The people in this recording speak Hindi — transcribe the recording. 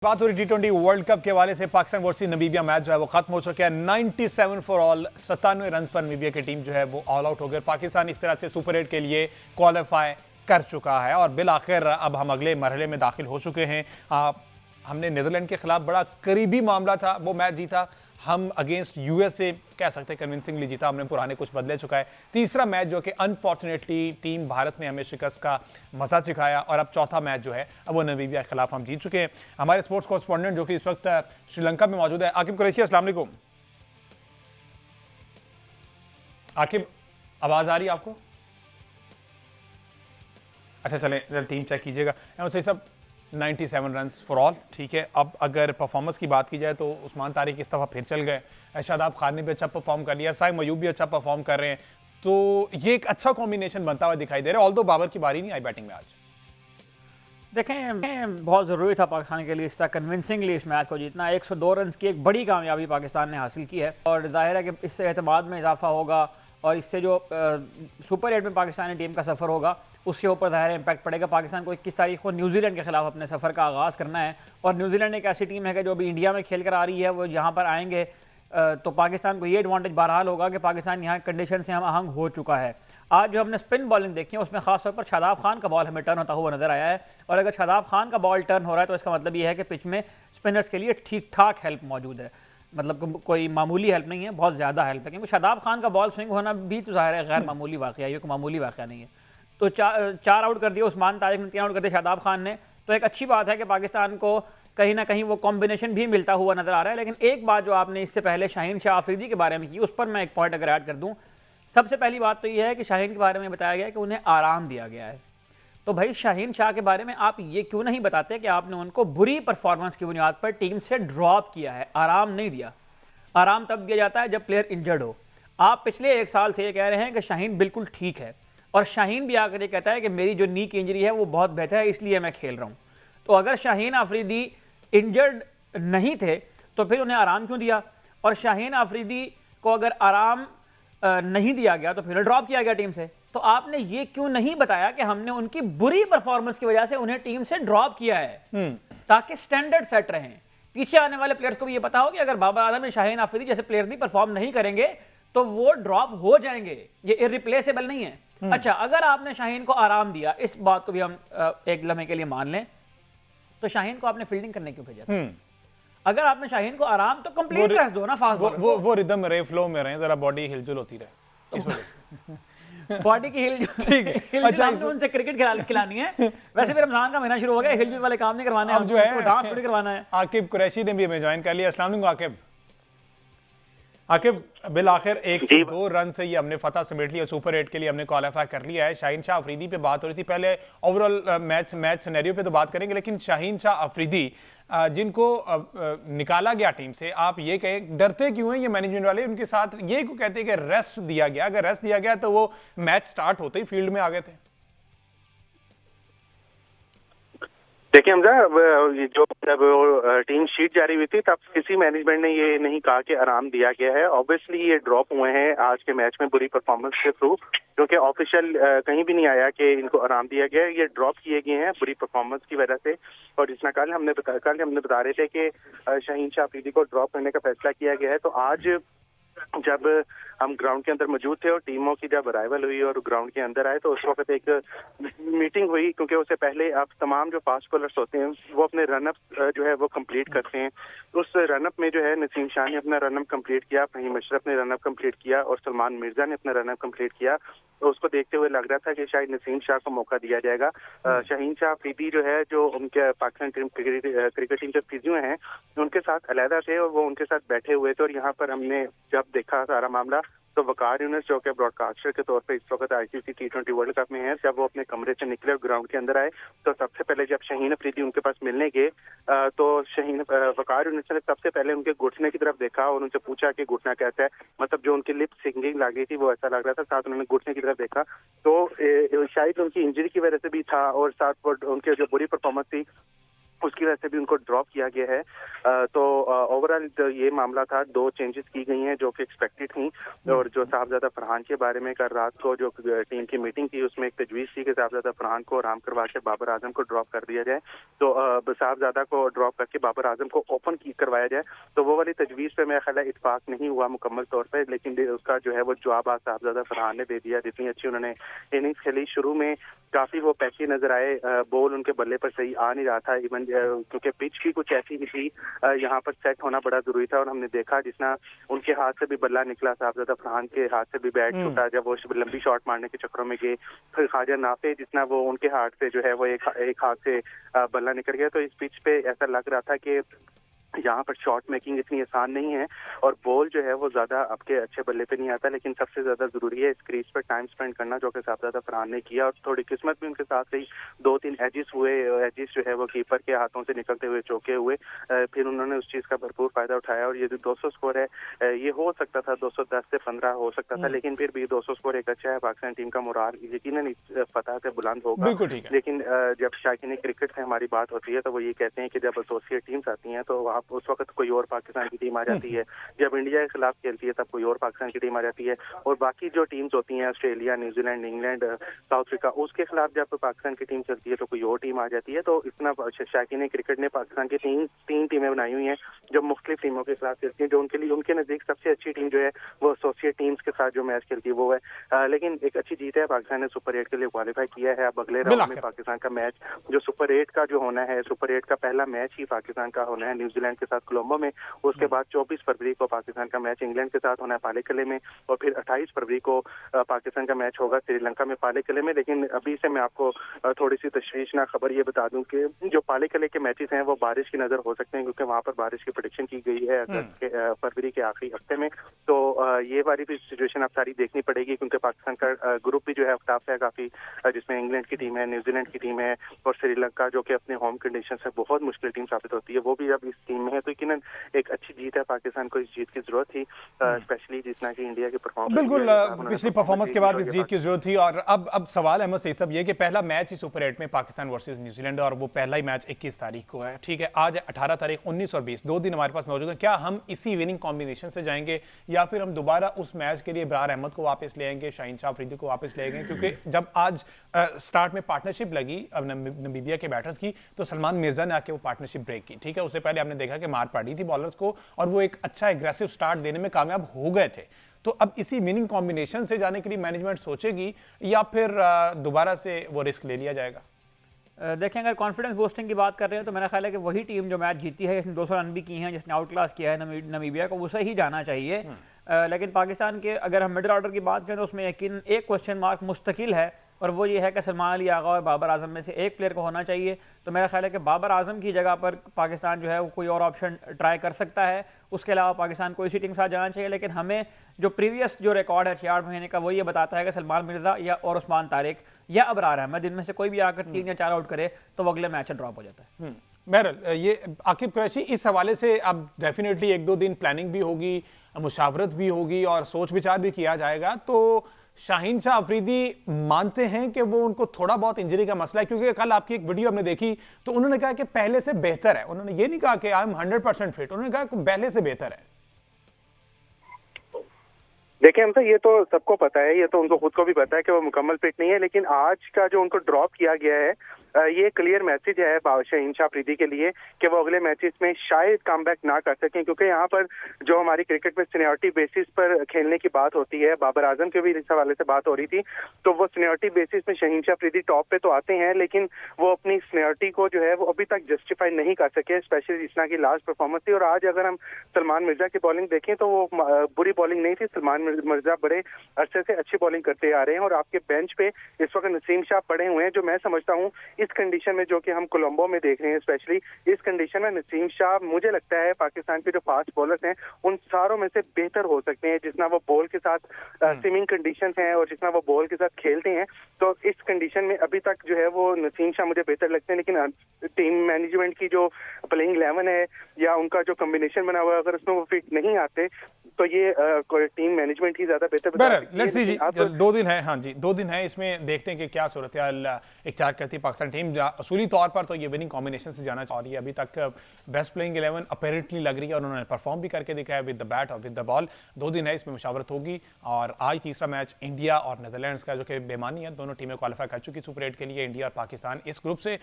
बात हो रही T20 वर्ल्ड कप के हवाले से पाकिस्तान वर्सेस नमीबिया मैच जो है वो खत्म हो चुका है। 97 फॉर ऑल 97 रन पर नमीबिया की टीम जो है वो ऑल आउट हो गई। पाकिस्तान इस तरह से सुपर 8 के लिए क्वालिफाई कर चुका है और बिल आखिर अब हम अगले मरहले में दाखिल हो चुके हैं। हमने नीदरलैंड के खिलाफ बड़ा करीबी मामला था, वो मैच जीता। हम अगेंस्ट यूएसए कह सकते हैं कन्विंसिंगली जीता, हमने पुराने कुछ बदले चुका है। तीसरा मैच जो कि अनफॉर्चुनेटली टीम भारत ने हमें शिकस्त का मजा सिखाया और अब चौथा मैच जो है अब वो नमीबिया के खिलाफ हम जीत चुके हैं। हमारे स्पोर्ट्स कॉरेस्पॉन्डेंट जो कि इस वक्त श्रीलंका में मौजूद है, आकिब कुरैशी, अस्सलाम वालेकुम। आकिब, आवाज आ रही है आपको? अच्छा चलें, टीम चेक कीजिएगा। सही सब 97 रन फॉर ऑल, ठीक है। अब अगर परफॉर्मेंस की बात की जाए तो उस्मान तारिक इस दफ़ा फिर चल गए, शादाब खान ने भी अच्छा परफॉर्म कर लिया, साइम अयूब भी अच्छा परफॉर्म कर रहे हैं, तो ये एक अच्छा कॉम्बिनेशन बनता हुआ दिखाई दे रहा है। ऑल्दो बाबर की बारी नहीं आई बैटिंग में आज। देखें, बहुत ज़रूरी था पाकिस्तान के लिए इस तरह कन्विंसिंगली इस मैच को जीतना। 102 रन की एक बड़ी कामयाबी पाकिस्तान ने हासिल की है और जाहिर है कि इससे एतमाद में इजाफा होगा और इससे जो सुपर 8 में पाकिस्तानी टीम का सफ़र होगा उसके ऊपर ज़ाहिर इम्पैक्ट पड़ेगा। पाकिस्तान को 21 तारीख को न्यूजीलैंड के खिलाफ अपने सफ़र का आगाज़ करना है और न्यूजीलैंड एक ऐसी टीम है कि जो अभी इंडिया में खेल कर आ रही है, वो यहाँ पर आएंगे तो पाकिस्तान को ये एडवांटेज बहरहाल होगा कि पाकिस्तान यहाँ कंडीशन से हम आहंग हो चुका है। आज जो हमने स्पिन बॉलिंग देखी है उसमें खासतौर पर शादाब खान का बॉल हमें टर्न होता हुआ नजर आया है और अगर शादाब खान का बॉल टर्न हो रहा है तो इसका मतलब ये है कि पिच में स्पिनर्स के लिए ठीक ठाक हेल्प मौजूद है। मतलब कोई मामूली हेल्प नहीं है, बहुत ज़्यादा हेल्प है, क्योंकि शादाब खान का बॉल स्विंग होना भी तो ज़ाहिर है गैर मामूली वाक़या है, ये कोई मामूली वाक़या नहीं है। तो चार आउट कर दिया उस्मान तारिक ने, 3 आउट कर दिया शादाब खान ने, तो एक अच्छी बात है कि पाकिस्तान को कहीं ना कहीं वो कॉम्बिनेशन भी मिलता हुआ नजर आ रहा है। लेकिन एक बात जो आपने इससे पहले शाहीन शाह अफरीदी के बारे में की, उस पर मैं एक पॉइंट अगर ऐड कर दूं, सबसे पहली बात तो यह है कि शाहीन के बारे में बताया गया है कि उन्हें आराम दिया गया है। तो भाई शाहीन शाह के बारे में आप ये क्यों नहीं बताते कि आपने उनको बुरी परफॉर्मेंस की बुनियाद पर टीम से ड्रॉप किया है, आराम नहीं दिया। आराम तब दिया जाता है जब प्लेयर इंजर्ड हो। आप पिछले 1 साल से ये कह रहे हैं कि शाहीन बिल्कुल ठीक है और शाहीन भी आकर ये कहता है कि मेरी जो नी की इंजरी है वो बहुत बेहतर है, इसलिए मैं खेल रहा हूँ। तो अगर शाहीन अफरीदी इंजर्ड नहीं थे तो फिर उन्हें आराम क्यों दिया? और शाहीन अफरीदी को अगर आराम नहीं दिया गया तो फिर ड्रॉप किया गया टीम से, तो आपने ये क्यों नहीं बताया कि हमने उनकी बुरी परफॉर्मेंस की वजह से उन्हें टीम से ड्रॉप किया है, ताकि स्टैंडर्ड सेट रहें। पीछे आने वाले प्लेयर्स को भी ये पता हो कि अगर बाबर आजम या शाहीन अफरीदी जैसे प्लेयर भी परफॉर्म नहीं करेंगे तो वो ड्रॉप हो जाएंगे, ये इररिप्लेसेबल नहीं है। अच्छा, अगर आपने शाहीन को आराम दिया, इस बात को भी हम एक लम्हे के लिए मान लें, तो शाहीन को आपने फील्डिंग करने क्यों भेजा था? अगर आपने शाहीन को आराम, तो कंप्लीट रेस्ट दो ना फास्ट बॉलर को। वो रिदम रहे, फ्लो में रहे, जरा बॉडी हिलजुल होती रहे, इस वजह से बॉडी की हिल, ठीक है। अच्छा, उनसे क्रिकेट खिलानी है। वैसे भी रमजान का महीना शुरू हो गया, हिल वाले काम नहीं करवाने, अब जो है डांस थोड़ी करवाना है। आकिब कुरैशी ने भी हमें ज्वाइन कर लिया। अस्सलाम वालेकुम आकिब। आकिब, बिल आखिर 102 रन से ये हमने फतह समेट लिया, सुपर 8 के लिए हमने क्वालिफाई कर लिया है। शाहीन शाह अफरीदी पे बात हो रही थी, पहले ओवरऑल मैच सिनेरियो पे तो बात करेंगे, लेकिन शाहीन शाह अफरीदी जिनको निकाला गया टीम से, आप ये कहें डरते क्यों हैं ये मैनेजमेंट वाले? उनके साथ ये क्यों कहते हैं कि रेस्ट दिया गया? अगर रेस्ट दिया गया तो वो मैच स्टार्ट होते ही फील्ड में आ गए थे। देखिए हमजा, जो जब टीम शीट जारी हुई थी तब किसी मैनेजमेंट ने ये नहीं कहा कि आराम दिया गया है। ऑब्वियसली ये ड्रॉप हुए हैं आज के मैच में बुरी परफॉर्मेंस के थ्रू, क्योंकि ऑफिशियल कहीं भी नहीं आया कि इनको आराम दिया गया है। ये ड्रॉप किए गए हैं बुरी परफॉर्मेंस की वजह से। और जितना कल हमने बता रहे थे कि शाहीन शाह अफरीदी को ड्रॉप करने का फैसला किया गया है, तो आज जब हम ग्राउंड के अंदर मौजूद थे और टीमों की जब अराइवल हुई और ग्राउंड के अंदर आए, तो उस वक्त एक मीटिंग हुई, क्योंकि उससे पहले आप तमाम जो फास्ट बॉलर्स होते हैं वो अपने रनअप जो है वो कंप्लीट करते हैं। उस रनअप में जो है नसीम शाह ने अपना रनअप कंप्लीट किया, फहीम अशरफ ने रनअप कंप्लीट किया और सलमान मिर्जा ने अपना रनअप कंप्लीट किया। तो उसको देखते हुए लग रहा था कि शायद नसीम शाह को मौका दिया जाएगा। शाहीन शाह अफरीदी जो है, जो उनके पाकिस्तान टीम क्रिकेट टीम के फिजियो हैं, उनके साथ अलहदा थे और वो उनके साथ बैठे हुए थे। और यहाँ पर हमने जब देखा सारा मामला, तो वकार यूनुस जो कि ब्रॉडकास्टर के तौर पे इस वक्त आईसीसी T20 वर्ल्ड कप में है, जब वो अपने कमरे से निकले और ग्राउंड के अंदर आए, तो सबसे पहले जब शाहीन अफरीदी उनके पास मिलने गए तो वकार यूनुस ने सबसे पहले उनके घुटने की तरफ देखा और उनसे पूछा कि घुटना कैसा है। मतलब जो उनकी लिप सिंगिंग लग रही थी वो ऐसा लग रहा था, साथ उन्होंने घुटने की तरफ देखा, तो शायद उनकी इंजरी की वजह से भी था और साथ उनके जो बुरी परफॉर्मेंस थी उसकी वजह से भी उनको ड्रॉप किया गया है। तो ओवरऑल ये मामला था, 2 चेंजेस की गई हैं जो कि एक्सपेक्टेड थी। और जो साहबजादा फरहान के बारे में कल रात को जो टीम की मीटिंग थी उसमें एक तजवीज़ थी कि साहबजादा फरहान को आराम करवा के बाबर आजम को ड्रॉप कर दिया जाए। तो साहबजादा को ड्रॉप करके बाबर आजम को ओपन करवाया जाए। तो वो वाली तजवीज़ पे मेरा ख्याल है इत्फाक नहीं हुआ मुकम्मल तौर पर, लेकिन उसका जो है वो जवाब आज साहबजादा फरहान ने दे दिया। जितनी अच्छी उन्होंने इनिंग्स खेली, शुरू में काफ़ी वो पैची नजर आए, बॉल उनके बल्ले पर सही आ नहीं रहा था। इवन क्योंकि पिच भी कुछ ऐसी ही थी, यहाँ पर सेट होना बड़ा जरूरी था। और हमने देखा जिसना उनके हाथ से भी बल्ला निकला, साहबजादा फरहान के हाथ से भी बैट छूटा जब वो लंबी शॉट मारने के चक्करों में गए। फिर ख्वाजा नाफे जिसना वो उनके हाथ से जो है वो एक हाथ से बल्ला निकल गया। तो इस पिच पे ऐसा लग रहा था कि यहाँ पर शॉट मेकिंग इतनी आसान नहीं है और बॉल जो है वो ज्यादा आपके अच्छे बल्ले पे नहीं आता। लेकिन सबसे ज्यादा जरूरी है इस क्रीज पर टाइम स्पेंड करना, जो कि साहबजादा फरहान ने किया। और थोड़ी किस्मत भी उनके साथ रही, 2-3 एजिस हुए, एजिस जो है वो कीपर के हाथों से निकलते हुए चौके हुए, फिर उन्होंने उस चीज का भरपूर फायदा उठाया। और ये जो 200 स्कोर है, ये हो सकता था 210 से 15 हो सकता था, लेकिन फिर भी 200 स्कोर एक अच्छा है। पाकिस्तान टीम का मोराल यकीनन फतह से बुलंद होगा। लेकिन जब शायकीन क्रिकेट से हमारी बात होती है तो वो ये कहते हैं कि जब एसोसिएट टीम्स आती हैं तो आप उस वक्त कोई और पाकिस्तान की टीम आ जाती है, जब इंडिया के खिलाफ खेलती है तब कोई और पाकिस्तान की टीम आ जाती है, और बाकी जो टीम्स होती हैं Australia, New Zealand, England, south Africa, उसके खिलाफ जब पाकिस्तान की टीम चलती है तो कोई और टीम आ जाती है। तो इतना शायकीन क्रिकेट ने पाकिस्तान की तीन टीमें बनाई हुई हैं जो मुख्तलिफ टीमों के खिलाफ खेलती हैं, जो उनके लिए उनके नजदीक सबसे अच्छी टीम जो है वो एसोसिएट टीम्स के साथ जो मैच खेलती है वो है। लेकिन एक अच्छी जीत है, पाकिस्तान ने सुपर 8 के लिए क्वालिफाई किया है। अब अगले राउंड में पाकिस्तान का मैच जो सुपर 8 का जो होना है, सुपर 8 का पहला मैच ही पाकिस्तान का होना है न्यूजीलैंड के साथ कोलंबो में। उसके बाद 24 फरवरी को पाकिस्तान का मैच इंग्लैंड के साथ होना है पालेकले में, और फिर 28 फरवरी को पाकिस्तान का मैच होगा श्रीलंका में पालेकले में। लेकिन अभी से मैं आपको थोड़ी सी तशवीशनाक खबर ये बता दूं कि जो पालेकले के मैचेस हैं वो बारिश की नजर हो सकते हैं, क्योंकि वहां पर बारिश की प्रेडिक्शन की गई है फरवरी के आखिरी हफ्ते में। तो ये वाली भी सिचुएशन आप सारी देखनी पड़ेगी, क्योंकि पाकिस्तान का ग्रुप भी जो है टफ है काफी, जिसमें इंग्लैंड की टीम है, न्यूजीलैंड की टीम है और श्रीलंका जो कि अपने होम कंडीशन से बहुत मुश्किल टीम साबित होती है, वो भी अब इस टीम में है। तो यकीनन एक अच्छी जीत है, पाकिस्तान को इस जीत की जरूरत थी, स्पेशली जितना कि इंडिया की परफॉर्मेंस बिल्कुल पिछली परफॉर्मेंस के बाद इस जीत की जरूरत थी। और अब सवाल अहमद सईद साहब ये कि पहला मैच ही सुपर 8 में पाकिस्तान वर्सेस न्यूजीलैंड, और वो पहला ही मैच 21 तारीख को है, ठीक है। आज 18 तारीख, 19 और 20 2 दिन हमारे पास मौजूद है। क्या हम इसी विनिंग कॉम्बिनेशन से जाएंगे या फिर हम दोबारा उस मैच के लिए इब्रार अहमद को वापस ले आएंगे, शाहीन शाह अफरीदी को वापस ले आएंगे? क्योंकि जब आज स्टार्ट में पार्टनरशिप लगी अब नमीबिया के बैटर्स की, तो सलमान मिर्जा ने आके वो पार्टनरशिप ब्रेक की, ठीक है। उससे पहले आपने देखा कि मार पड़ी थी बॉलर्स को और वो एक अच्छा एग्रेसिव स्टार्ट देने में कामयाब हो गए थे। तो अब इसी विनिंग कॉम्बिनेशन से जाने के लिए मैनेजमेंट सोचेगी या फिर दोबारा से वो रिस्क ले लिया जाएगा? देखें, अगर कॉन्फिडेंस बूस्टिंग की बात कर रहे हैं तो मेरा ख्याल है कि वही टीम जो मैच जीती है, जिसने 200 रन भी किए हैं, जिसने आउट क्लास किया है नमीबिया को, उसे ही जाना चाहिए। लेकिन पाकिस्तान के अगर हम मिडिल ऑर्डर की बात करें तो उसमें यकीन एक क्वेश्चन मार्क मुस्तकिल है, और वो ये है कि सलमान अली आगा और बाबर आजम में से एक प्लेयर को होना चाहिए। तो मेरा ख्याल है कि बाबर आजम की जगह पर पाकिस्तान जो है वो कोई और ऑप्शन ट्राई कर सकता है। उसके अलावा पाकिस्तान को इसी टीम के साथ जाना चाहिए। लेकिन हमें जो प्रीवियस जो रिकॉर्ड है 6-8 महीने का, वो ये बताता है कि सलमान मिर्जा या और उस्मान तारिक या अबरार अहमद, इनमें से कोई भी आकर 3 या 4 आउट करे तो वो अगले मैच ड्रॉप हो जाता है। बहरहाल ये आकिब कुरैशी, इस हवाले से अब डेफिनेटली 1-2 दिन प्लानिंग भी होगी, मुशावरत भी होगी और सोच विचार भी किया जाएगा। तो शाहीन शाह अफरीदी मानते हैं कि वो उनको थोड़ा बहुत इंजरी का मसला है? क्योंकि कल आपकी एक वीडियो हमने देखी तो उन्होंने कहा कि पहले से बेहतर है। उन्होंने ये नहीं कहा कि आई एम 100% फिट, उन्होंने कहा कि पहले से बेहतर है। देखिए हमसे ये तो सबको पता है, ये तो उनको खुद को भी पता है कि वो मुकम्मल फिट नहीं है। लेकिन आज का जो उनको ड्रॉप किया गया है, ये क्लियर मैसेज है शाहीन शाह अफरीदी के लिए कि वो अगले मैचेस में शायद कमबैक ना कर सकें, क्योंकि यहाँ पर जो हमारी क्रिकेट में सीनियरिटी बेसिस पर खेलने की बात होती है, बाबर आजम के भी इस हवाले से बात हो रही थी, तो वो सीनियरिटी बेसिस में शाहीन शाह अफरीदी टॉप पे तो आते हैं, लेकिन वो अपनी सीनियरिटी को जो है वो अभी तक जस्टिफाई नहीं कर सके, स्पेशली जितना की लास्ट परफॉर्मेंस थी। और आज अगर हम सलमान मिर्जा की बॉलिंग देखें तो वो बुरी बॉलिंग नहीं थी। सलमान मिर्जा बड़े अरसे से अच्छी बॉलिंग करते आ रहे हैं और आपके बेंच पे इस वक्त नसीम शाह पड़े हुए हैं, जो मैं समझता हूँ इस कंडीशन में जो कि हम कोलंबो में देख रहे हैं, स्पेशली इस कंडीशन में नसीम शाह मुझे लगता है पाकिस्तान के जो फास्ट बॉलर्स हैं उन सारों में से बेहतर हो सकते हैं, जितना वो बॉल के साथ स्विमिंग कंडीशन है और जितना वो बॉल के साथ खेलते हैं। तो इस कंडीशन में अभी तक जो है वो नसीम शाह मुझे बेहतर लगते हैं। लेकिन टीम मैनेजमेंट की जो प्लेइंग 11 है या उनका जो कॉम्बिनेशन बना हुआ है, अगर उसमें वो फिट नहीं आते तो ये टीम मैनेजमेंट ही ज्यादा बेहतर बता सकती है। लेट्स सी जी, 2 दिन है, हाँ जी 2 दिन है, इसमें देखते हैं कि क्या सूरत हाल इख्तियार करती है पाकिस्तान पाकिस्तान टीम असूली तौर पर तो ये विनिंग कॉम्बिनेशन से जाना चाह रही है। अभी तक बेस्ट प्लेइंग 11 अपेरेंटली लग रही है और उन्होंने परफॉर्म भी करके दिखाया है विद द बैट और विद द बॉल। 2 दिन है, इसमें मुशावरत होगी और आज तीसरा मैच इंडिया और नीदरलैंड्स का जो कि बेमानी है, दोनों टीमें क्वालिफाई कर चुकी सुपर 8 के लिए। इंडिया और पाकिस्तान इस ग्रुप से